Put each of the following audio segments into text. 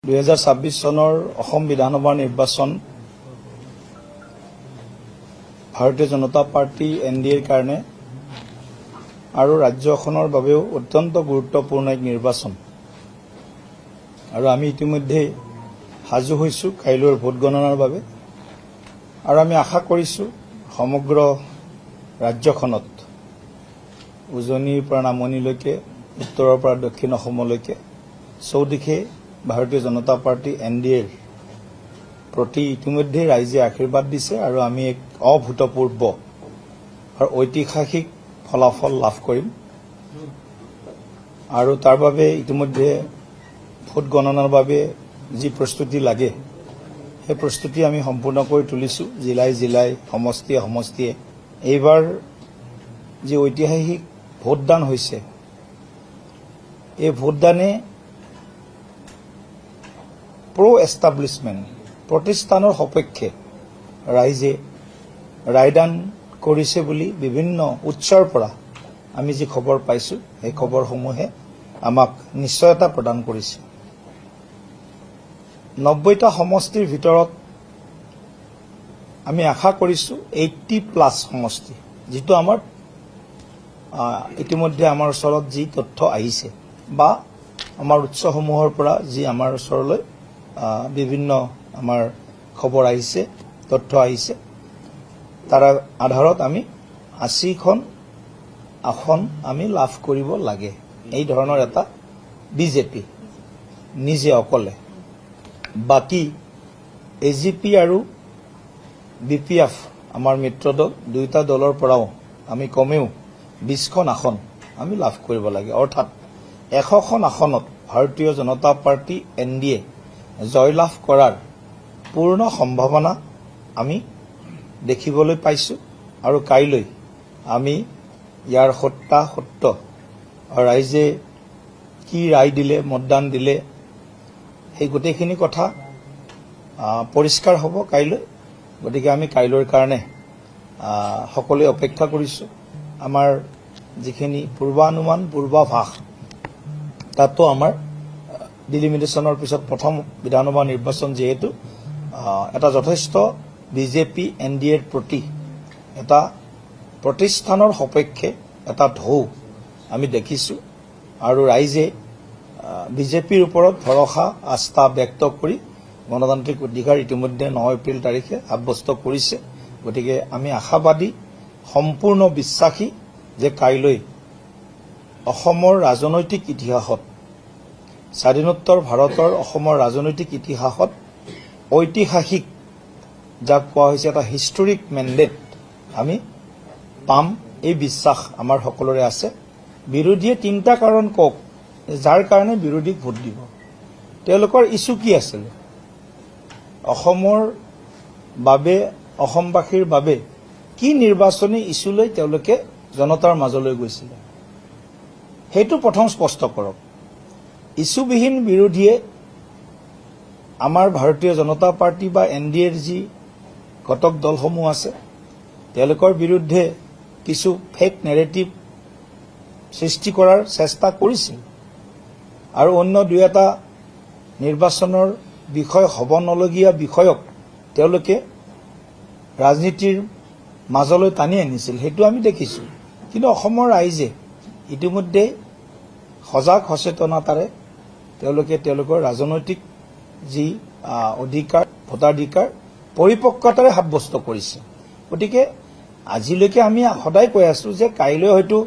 2026 চনৰ অসম বিধানসভা নিৰ্বাচন ভাৰতীয় জনতা পাৰ্টি এনডিএৰ কাৰণে আৰু ৰাজ্যখনৰ বাবেও অত্যন্ত গুৰুত্বপূৰ্ণ এক নিৰ্বাচন আৰু আমি ইতিমধ্যে সাজু হৈছো কাইলৈৰ ভোট গণনাৰ বাবে আৰু আমি আশা কৰিছো সমগ্ৰ ৰাজ্যখনত উজনিৰ পৰা নামনিলৈকে উত্তৰৰ পৰা দক্ষিণ অসমলৈকে চৌদিশে ভাৰতীয় জনতা পাৰ্টি এনডিএৰ প্ৰতি ইতিমধ্যে ৰাইজে আশীৰ্বাদ দিছে আৰু আমি এক অভূতপূৰ্ব আৰু ঐতিহাসিক ফলাফল লাভ কৰিম আৰু তাৰ বাবে ইতিমধ্যে ভোট গণনাৰ বাবে যি প্ৰস্তুতি লাগে সেই প্ৰস্তুতি আমি সম্পূৰ্ণ কৰি তুলিছো জিলাই জিলাই সমষ্টিয়ে সমষ্টিয়ে এইবাৰ যি ঐতিহাসিক ভোটদান হৈছে এই ভোটদানে প্ৰ এষ্টাব্লিছমেণ্ট প্ৰতিষ্ঠানৰ সপক্ষে ৰাইজে ৰায়দান কৰিছে বুলি বিভিন্ন উৎসৰ পৰা আমি যি খবৰ পাইছো এই খবৰসমূহে আমাক নিশ্চয়তা প্ৰদান কৰিছে 90টা সমষ্টিৰ ভিতৰত আমি আশা কৰিছো 80+ সমষ্টি যেটো আমাৰ ইতিমধ্যে আমাৰ ওচৰত যি তথ্য আহিছে বা আমাৰ উৎসসমূহৰ পৰা যি আমাৰ ওচৰলৈ বিভিন্ন আমাৰ খবৰ আহিছে তথ্য আহিছে তাৰ আধাৰত আমি 80খন আসন আমি লাভ কৰিব লাগে এই ধৰণৰ এটা বিজেপি নিজে অকলে বাকি এজিপি আৰু বিপিএফ আমাৰ মিত্ৰ দল দুইটা দলৰ পৰাও আমি কমেও 20খন আসন আমি লাভ কৰিব লাগে অৰ্থাৎ 100খন আসনত ভাৰতীয় জনতা পাৰ্টি এনডিএ জয়লাভ কৰাৰ পূৰ্ণ সম্ভাৱনা আমি দেখিবলৈ পাইছো আৰু কাইলৈ আমি ইয়াৰ সত্য ৰাইজে কি ৰায় দিলে মতদান দিলে সেই গোটেইখিনি কথা পৰিষ্কাৰ হ'ব কাইলৈ গতিকে আমি কাইলৈৰ কাৰণে সকলোৱে অপেক্ষা কৰিছো আমাৰ যিখিনি পূৰ্বানুমান পূৰ্বাভাস তাতো আমাৰ ডিলিমিটেশনৰ পিছত প্ৰথম বিধানসভা নিৰ্বাচন যেহেতু এটা যথেষ্ট বিজেপি এনডিএৰ প্ৰতি এটা প্ৰতিষ্ঠানৰ সপক্ষে এটা ঢৌ আমি দেখিছো আৰু ৰাইজে বিজেপিৰ ওপৰত ভৰসা আস্থা ব্যক্ত কৰি গণতান্ত্ৰিক অধিকাৰ ইতিমধ্যে 9 এপ্ৰিল তাৰিখে সাব্যস্ত কৰিছে গতিকে আমি আশাবাদী সম্পূৰ্ণ বিশ্বাসী যে কাইলৈ অসমৰ ৰাজনৈতিক ইতিহাসত স্বাধীনোত্তৰ ভাৰতৰ অসমৰ ৰাজনৈতিক ইতিহাসত ঐতিহাসিক যাক কোৱা হৈছে এটা হিষ্টৰিক মেণ্ডেট আমি পাম এই বিশ্বাস আমাৰ সকলোৰে আছে বিৰোধীয়ে তিনিটা কাৰণ কওক যাৰ কাৰণে বিৰোধীক ভোট দিব তেওঁলোকৰ ইছ্যু কি আছিল অসমৰ বাবে অসমবাসীৰ বাবে কি নিৰ্বাচনী ইছ্যু লৈ তেওঁলোকে জনতাৰ মাজলৈ গৈছিল সেইটো প্ৰথম স্পষ্ট কৰক ইছ্যুবিহীন বিৰোধীয়ে আমাৰ ভাৰতীয় জনতা পাৰ্টি বা এনডিএৰ যি ঘটক দলসমূহ আছে তেওঁলোকৰ বিৰুদ্ধে কিছু ফেক নেৰেটিভ সৃষ্টি কৰাৰ চেষ্টা কৰিছিল আৰু অন্য দুই এটা নিৰ্বাচনৰ বিষয় হ'ব নলগীয়া বিষয়ক তেওঁলোকে ৰাজনীতিৰ মাজলৈ টানি আনিছিল সেইটো আমি দেখিছো কিন্তু অসমৰ ৰাইজে ইতিমধ্যে সজাগ সচেতনতাৰে তেওঁলোকে তেওঁলোকৰ ৰাজনৈতিক যি অধিকাৰ ভোটাধিকাৰ পৰিপক্কতাৰে সাব্যস্ত কৰিছে গতিকে আজিলৈকে আমি সদায় কৈ আছো যে কাইলৈ হয়তো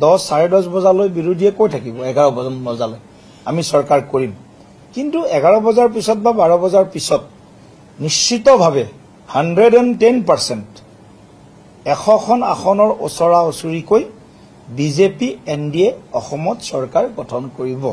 10:30 বজালৈ বিৰোধীয়ে কৈ থাকিব 11 বজালৈ আমি চৰকাৰ কৰিম কিন্তু 11 বজাৰ পিছত বা 12 বজাৰ পিছত নিশ্চিতভাৱে 110% 100খন আসনৰ ওচৰা ওচৰিকৈ বিজেপি এনডিএ অসমত চৰকাৰ গঠন কৰিব